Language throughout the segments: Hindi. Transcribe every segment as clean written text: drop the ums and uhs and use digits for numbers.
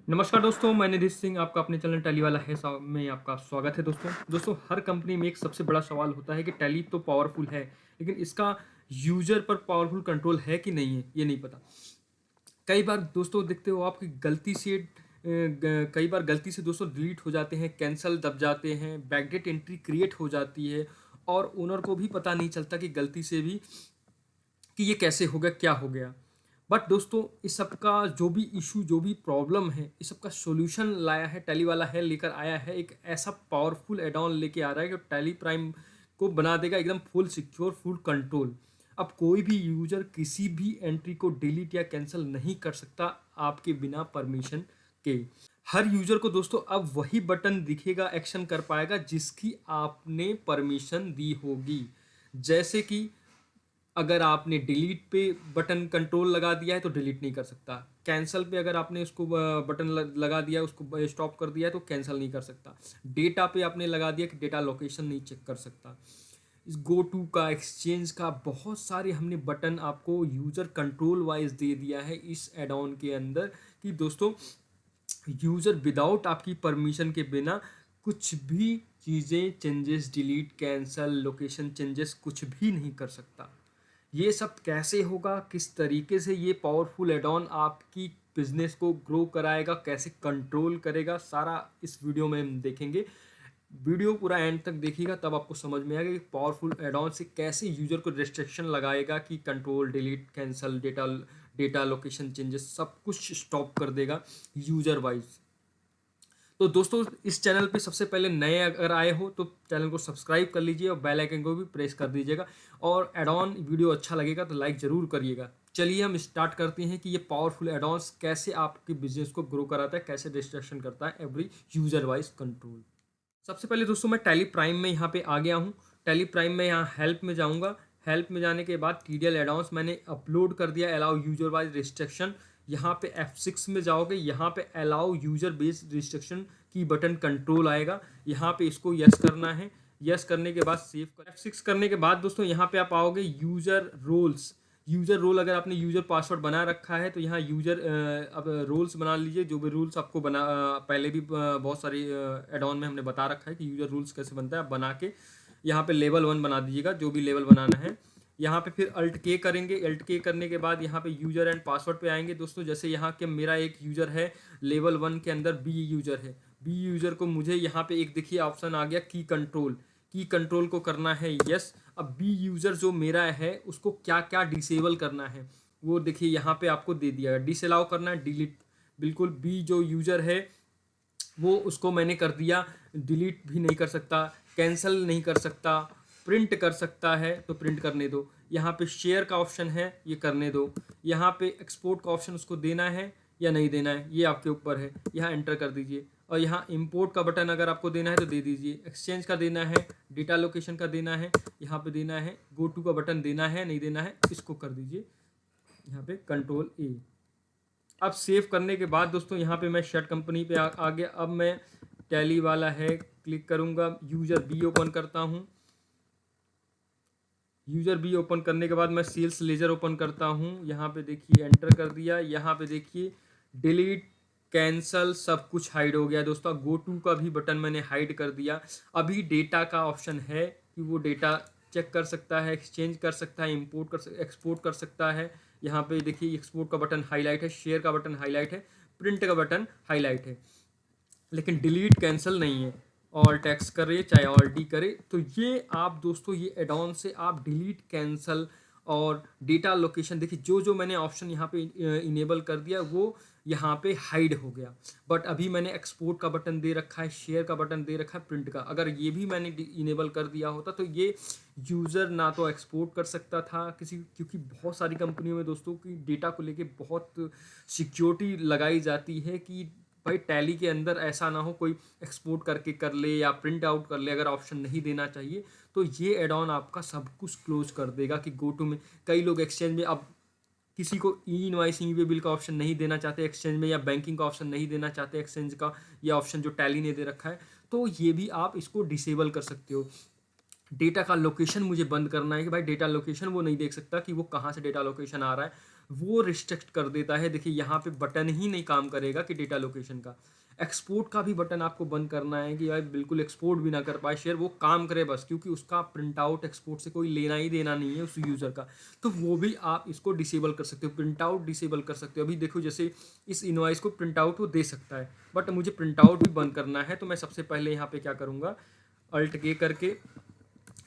नमस्कार दोस्तों, मैं निधि सिंह आपका अपने चैनल टैली वाला है में आपका स्वागत है। दोस्तों हर कंपनी में एक सबसे बड़ा सवाल होता है कि टैली तो पावरफुल है, लेकिन इसका यूजर पर पावरफुल कंट्रोल है कि नहीं है, ये नहीं पता। कई बार दोस्तों देखते हो आपकी गलती से कई बार गलती से दोस्तों डिलीट हो जाते हैं, कैंसल दब जाते हैं, बैकडेट एंट्री क्रिएट हो जाती है और ओनर को भी पता नहीं चलता कि गलती से भी कि ये कैसे हो गया, क्या हो गया। बट दोस्तों इस सब का जो भी इशू, जो भी प्रॉब्लम है, इस सब का सॉल्यूशन लाया है टैली वाला है, लेकर आया है एक ऐसा पावरफुल एड ऑन लेके आ रहा है कि टैली प्राइम को बना देगा एकदम फुल सिक्योर, फुल कंट्रोल। अब कोई भी यूजर किसी भी एंट्री को डिलीट या कैंसिल नहीं कर सकता आपके बिना परमिशन के। हर यूजर को दोस्तों अब वही बटन दिखेगा, एक्शन कर पाएगा जिसकी आपने परमिशन दी होगी। जैसे कि अगर आपने डिलीट पे बटन कंट्रोल लगा दिया है तो डिलीट नहीं कर सकता। कैंसल पे अगर आपने उसको बटन लगा दिया, उसको स्टॉप कर दिया है तो कैंसिल नहीं कर सकता। डेटा पे आपने लगा दिया कि डेटा लोकेशन नहीं चेक कर सकता। इस गो टू का, एक्सचेंज का, बहुत सारे हमने बटन आपको यूजर कंट्रोल वाइज दे दिया है इस एड ऑन के अंदर कि दोस्तों यूजर विदाउट आपकी परमिशन के बिना कुछ भी चीज़ें, changes, delete, cancel, location changes कुछ भी नहीं कर सकता। ये सब कैसे होगा, किस तरीके से ये पावरफुल एड ऑन आपकी बिजनेस को ग्रो कराएगा, कैसे कंट्रोल करेगा, सारा इस वीडियो में हम देखेंगे। वीडियो पूरा एंड तक देखिएगा तब आपको समझ में आएगा कि पावरफुल एड ऑन से कैसे यूजर को रिस्ट्रिक्शन लगाएगा कि control, delete, cancel, data location changes सब कुछ स्टॉप कर देगा यूजर वाइज। तो दोस्तों इस चैनल पे सबसे पहले नए अगर आए हो तो चैनल को सब्सक्राइब कर लीजिए और बेल आइकन को भी प्रेस कर दीजिएगा। और एड ऑन वीडियो अच्छा लगेगा तो लाइक ज़रूर करिएगा। चलिए हम स्टार्ट करते हैं कि ये पावरफुल एड ऑन्स कैसे आपके बिजनेस को ग्रो कराता है, कैसे डिस्ट्रैक्शन करता है एवरी यूजर वाइज कंट्रोल। सबसे पहले दोस्तों मैं टैली प्राइम में यहाँ पे आ गया हूँ। टैली प्राइम में यहाँ हेल्प में जाऊँगा। हेल्प में जाने के बाद टीडीएल एड ऑन्स मैंने अपलोड कर दिया, अलाउ यूजर वाइज रिस्ट्रिक्शन। यहाँ पे F6 में जाओगे, यहाँ पे अलाउ यूजर बेस्ड रिस्ट्रिक्शन की बटन कंट्रोल आएगा। यहाँ पे इसको यस करना है। यस करने के बाद सेव कर, F6 करने के बाद दोस्तों यहाँ पे आप आओगे यूजर रोल्स। यूजर रोल, अगर आपने यूजर पासवर्ड बना रखा है तो यहाँ यूजर अब रोल्स बना लीजिए। जो भी रूल्स आपको पहले भी बहुत सारी एड ऑन में हमने बता रखा है कि यूजर रूल्स कैसे बनता है। आप बना के यहाँ पे लेवल 1 बना दीजिएगा, जो भी लेवल बनाना है। यहाँ पे फिर अल्ट के करेंगे। अल्ट के करने के बाद यहाँ पे यूजर एंड पासवर्ड पे आएंगे दोस्तों। जैसे यहाँ के मेरा एक यूजर है लेवल 1 के अंदर, बी यूजर है। बी यूजर को मुझे यहाँ पे एक देखिए ऑप्शन आ गया की कंट्रोल। की कंट्रोल को करना है यस। अब बी यूजर जो मेरा है उसको क्या क्या डिसेबल करना है वो देखिए यहाँ पे आपको दे दिया। डिसअलाउ करना है, डिलीट, बिल्कुल बी जो यूजर है वो उसको मैंने कर दिया। डिलीट भी नहीं कर सकता, कैंसिल नहीं कर सकता, प्रिंट कर सकता है तो प्रिंट करने दो। यहाँ पे शेयर का ऑप्शन है, ये करने दो। यहाँ पे एक्सपोर्ट का ऑप्शन उसको देना है या नहीं देना है, ये आपके ऊपर है। यहाँ एंटर कर दीजिए। और यहाँ इंपोर्ट का बटन अगर आपको देना है तो दे दीजिए। एक्सचेंज का देना है, डेटा लोकेशन का देना है, यहाँ पे देना है। गो टू का बटन देना है, नहीं देना है, इसको कर दीजिए यहाँ पे कंट्रोल ए। अब सेव करने के बाद दोस्तों यहाँ पे मैं शर्ट कंपनी पे आ गया। अब मैं टैली वाला है क्लिक करूँगा, यूजर बी ओपन करता हूँ। यूजर बी ओपन करने के बाद मैं सेल्स लेजर ओपन करता हूँ। यहाँ पे देखिए एंटर कर दिया। यहाँ पे देखिए डिलीट, कैंसल सब कुछ हाइड हो गया दोस्तों। गो टू का भी बटन मैंने हाइड कर दिया। अभी डेटा का ऑप्शन है कि वो डेटा चेक कर सकता है, एक्सचेंज कर सकता है, इंपोर्ट कर, एक्सपोर्ट कर सकता है। यहाँ पे देखिए एक्सपोर्ट का बटन हाईलाइट है, शेयर का बटन हाईलाइट है, प्रिंट का बटन हाईलाइट है, लेकिन डिलीट कैंसिल नहीं है। ऑल टैक्स करे चाहे ऑल डी करे तो ये आप दोस्तों ये एड ऑन से आप डिलीट, कैंसिल और डेटा लोकेशन देखिए जो जो मैंने ऑप्शन यहाँ पे इनेबल कर दिया वो यहाँ पे हाइड हो गया। बट अभी मैंने एक्सपोर्ट का बटन दे रखा है, शेयर का बटन दे रखा है, प्रिंट का अगर ये भी मैंने इनेबल कर दिया होता तो ये यूज़र ना तो एक्सपोर्ट कर सकता था किसी, क्योंकि बहुत सारी कंपनियों में दोस्तों की डेटा को लेके बहुत सिक्योरिटी लगाई जाती है कि भाई टैली के अंदर ऐसा ना हो कोई एक्सपोर्ट करके कर ले या प्रिंट आउट कर ले। अगर ऑप्शन नहीं देना चाहिए तो ये एड ऑन आपका सब कुछ क्लोज कर देगा कि गो टू में कई लोग एक्सचेंज में अब किसी को ई इनवाइसिंग वे बिल का ऑप्शन नहीं देना चाहते एक्सचेंज में, या बैंकिंग का ऑप्शन नहीं देना चाहते एक्सचेंज का, ये ऑप्शन जो टैली ने दे रखा है, तो ये भी आप इसको डिसेबल कर सकते हो। डेटा का लोकेशन मुझे बंद करना है कि भाई डेटा लोकेशन वो नहीं देख सकता कि वो कहाँ से डेटा लोकेशन आ रहा है। वो रिस्ट्रिक्ट कर देता है। देखिए यहाँ पे बटन ही नहीं काम करेगा कि डेटा लोकेशन का। एक्सपोर्ट का भी बटन आपको बंद करना है कि भाई बिल्कुल एक्सपोर्ट भी ना कर पाए शेयर, वो काम करे बस, क्योंकि उसका प्रिंट आउट एक्सपोर्ट से कोई लेना ही देना नहीं है उस यूज़र का। तो वो भी आप इसको डिसेबल कर सकते हो, प्रिंट आउट डिसेबल कर सकते हो। अभी देखो जैसे इस इनवॉइस को प्रिंट आउट वो दे सकता है, बट मुझे प्रिंट आउट भी बंद करना है। तो मैं सबसे पहले यहाँ पे क्या करूँगा, अल्ट के करके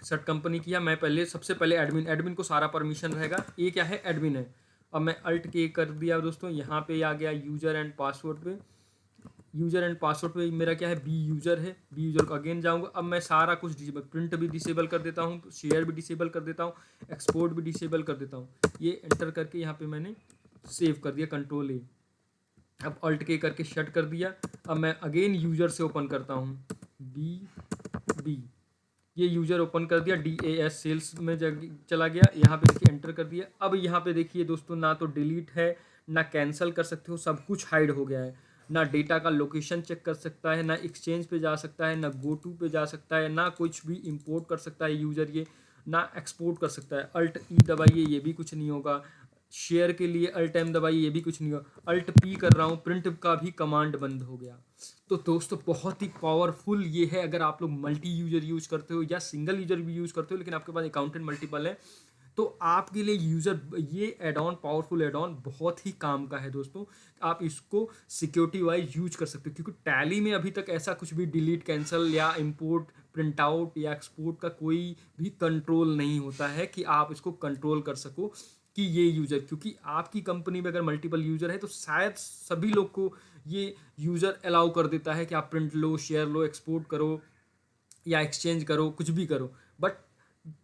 सर्ट कंपनी किया। मैं पहले सबसे पहले एडमिन को सारा परमिशन रहेगा। ये क्या है, एडमिन है। अब मैं अल्ट के कर दिया दोस्तों, यहाँ पे आ गया यूज़र एंड पासवर्ड पे। यूज़र एंड पासवर्ड पे मेरा क्या है, बी यूज़र है। बी यूज़र को अगेन जाऊँगा। अब मैं सारा कुछ डिसेबल, प्रिंट भी डिसेबल कर देता हूँ, शेयर भी डिसेबल कर देता हूँ, एक्सपोर्ट भी डिसेबल कर देता हूँ। ये एंटर करके यहाँ पे मैंने सेव कर दिया, कंट्रोल ए। अब अल्ट के करके शट कर दिया। अब मैं अगेन यूज़र से ओपन करता हूँ, बी ये यूज़र ओपन कर दिया, DAS सेल्स में चला गया। यहाँ पे देखिए एंटर कर दिया। अब यहाँ पे देखिए दोस्तों, ना तो डिलीट है ना कैंसिल कर सकते हो, सब कुछ हाइड हो गया है। ना डेटा का लोकेशन चेक कर सकता है, ना एक्सचेंज पे जा सकता है, ना गो टू पे जा सकता है, ना कुछ भी इंपोर्ट कर सकता है यूज़र ये, ना एक्सपोर्ट कर सकता है। अल्ट ई दबाइए, ये भी कुछ नहीं होगा। शेयर के लिए अल्ट एम दबाइए, ये भी कुछ नहीं होगा। अल्ट पी कर रहा हूँ, प्रिंट का भी कमांड बंद हो गया। तो दोस्तों बहुत ही पावरफुल ये है। अगर आप लोग मल्टी यूजर यूज करते हो या सिंगल यूजर भी यूज करते हो, लेकिन आपके पास अकाउंटेंट मल्टीपल है, तो आपके लिए ये add on, powerful add on बहुत ही काम का है दोस्तों। आप इसको सिक्योरिटी वाइज यूज कर सकते हो, क्योंकि टैली में अभी तक ऐसा कुछ भी डिलीट, कैंसिल या इंपोर्ट, प्रिंट आउट या एक्सपोर्ट का कोई भी कंट्रोल नहीं होता है कि आप इसको कंट्रोल कर सको कि ये यूज़र, क्योंकि आपकी कंपनी में अगर मल्टीपल यूज़र है तो शायद सभी लोग को ये यूज़र अलाउ कर देता है कि आप प्रिंट लो, शेयर लो, एक्सपोर्ट करो या एक्सचेंज करो, कुछ भी करो। बट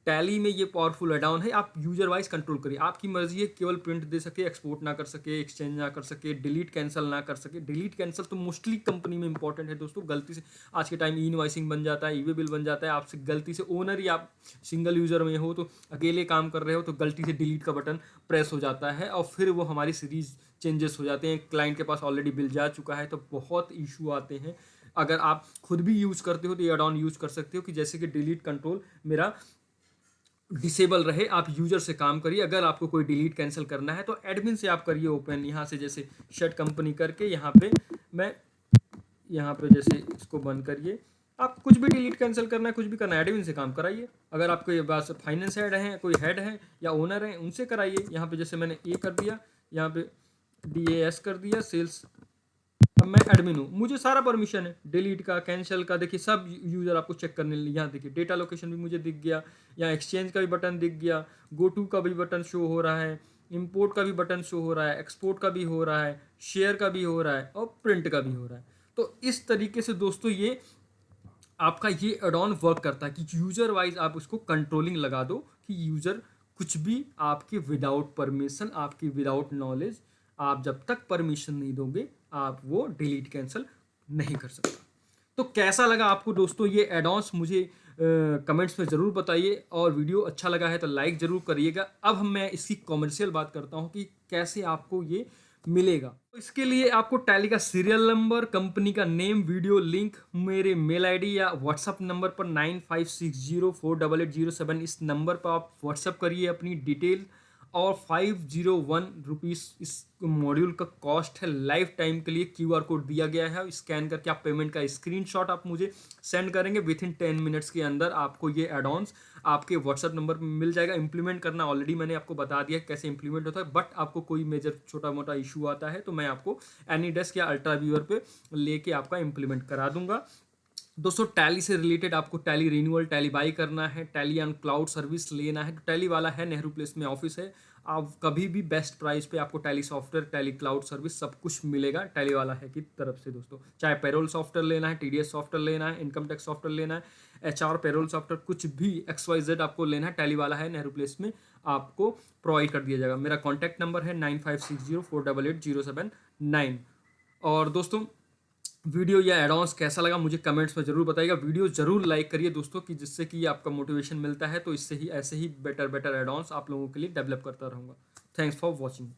टैली में ये पावरफुल एड ऑन है, आप यूजर वाइज कंट्रोल करिए। आपकी मर्जी है, केवल प्रिंट दे सके, एक्सपोर्ट ना कर सके, एक्सचेंज ना कर सके, डिलीट कैंसिल ना कर सके। डिलीट कैंसिल तो मोस्टली कंपनी में इंपॉर्टेंट है दोस्तों। गलती से आज के टाइम ई इनवॉइसिंग बन जाता है, ई वे बिल बन जाता है, आपसे गलती से ओनर ही आप सिंगल यूजर में हो, तो अकेले काम कर रहे हो, तो गलती से डिलीट का बटन प्रेस हो जाता है और फिर वो हमारी सीरीज चेंजेस हो जाते हैं। क्लाइंट के पास ऑलरेडी बिल जा चुका है, तो बहुत इशू आते हैं। अगर आप खुद भी यूज़ करते हो तो ये एड ऑन यूज़ कर सकते हो कि जैसे कि डिलीट कंट्रोल मेरा डिसेबल रहे। आप यूजर से काम करिए। अगर आपको कोई डिलीट कैंसिल करना है तो एडमिन से आप करिए ओपन। यहाँ से जैसे शट कंपनी करके यहाँ पे मैं यहाँ पे जैसे इसको बंद करिए। आप कुछ भी डिलीट कैंसिल करना है, कुछ भी करना है, एडमिन से काम कराइए। अगर आपको ये बात फाइनेंस हेड है, कोई हेड है या ओनर है, उनसे कराइए। यहाँ पे जैसे मैंने ए कर दिया, यहाँ पे DAS कर दिया, सेल्स। अब मैं एडमिन हूँ, मुझे सारा परमिशन है डिलीट का, कैंसिल का। देखिए सब यूज़र आपको चेक करने, यहाँ देखिए डेटा लोकेशन भी मुझे दिख गया, यहाँ एक्सचेंज का भी बटन दिख गया, गो टू का भी बटन शो हो रहा है, इंपोर्ट का भी बटन शो हो रहा है, एक्सपोर्ट का भी हो रहा है, शेयर का भी हो रहा है और प्रिंट का भी हो रहा है। तो इस तरीके से दोस्तों ये आपका ये एड ऑन वर्क करता है कि यूज़र वाइज आप उसको कंट्रोलिंग लगा दो कि यूज़र कुछ भी आपके विदाउट परमिशन, आपकी विदाउट नॉलेज, आप जब तक परमिशन नहीं दोगे आप वो डिलीट कैंसिल नहीं कर सकता। तो कैसा लगा आपको दोस्तों ये एड ऑन्स, मुझे कमेंट्स में ज़रूर बताइए। और वीडियो अच्छा लगा है तो लाइक ज़रूर करिएगा। अब मैं इसकी कॉमर्शियल बात करता हूँ कि कैसे आपको ये मिलेगा। तो इसके लिए आपको टैली का सीरियल नंबर, कंपनी का नेम, वीडियो लिंक, मेरे मेल आईडी या व्हाट्सअप नंबर पर 9560488007 इस नंबर पर आप व्हाट्सअप करिए अपनी डिटेल। और 501 रुपीज़ इस मॉड्यूल का कॉस्ट है। लाइफ टाइम के लिए QR कोड दिया गया है, स्कैन करके आप पेमेंट का स्क्रीनशॉट आप मुझे सेंड करेंगे। विद इन 10 मिनट्स के अंदर आपको ये एड ऑन्स आपके व्हाट्सअप नंबर पर मिल जाएगा। इंप्लीमेंट करना ऑलरेडी मैंने आपको बता दिया कैसे इंप्लीमेंट होता है। बट आपको कोई मेजर छोटा मोटा इशू आता है तो मैं आपको एनीडेस्क या अल्ट्रा व्यूअर पे लेके आपका इंप्लीमेंट करा दूंगा। दोस्तों टैली से रिलेटेड आपको टैली रिन्यूअल, टैली बाई करना है, टैली ऑन क्लाउड सर्विस लेना है तो टैली वाला है, नेहरू प्लेस में ऑफिस है। आप कभी भी बेस्ट प्राइस पे आपको tally software, tally cloud service सब कुछ मिलेगा टैली वाला है की तरफ से दोस्तों। चाहे पेरोल सॉफ्टवेयर लेना है, TDS सॉफ्टवेयर लेना है, इनकम टैक्स सॉफ्टवेयर लेना है, HR पेरोल सॉफ्टवेयर, कुछ भी XYZ आपको लेना है, टैली वाला है नेहरू प्लेस में आपको प्रोवाइड कर दिया जाएगा। मेरा कॉन्टैक्ट नंबर है 9560488079। और दोस्तों वीडियो या एडवांस कैसा लगा मुझे कमेंट्स में ज़रूर बताइएगा। वीडियो ज़रूर लाइक करिए दोस्तों कि जिससे कि आपका मोटिवेशन मिलता है, तो इससे ही ऐसे ही बेटर एडवांस आप लोगों के लिए डेवलप करता रहूँगा। Thanks for watching.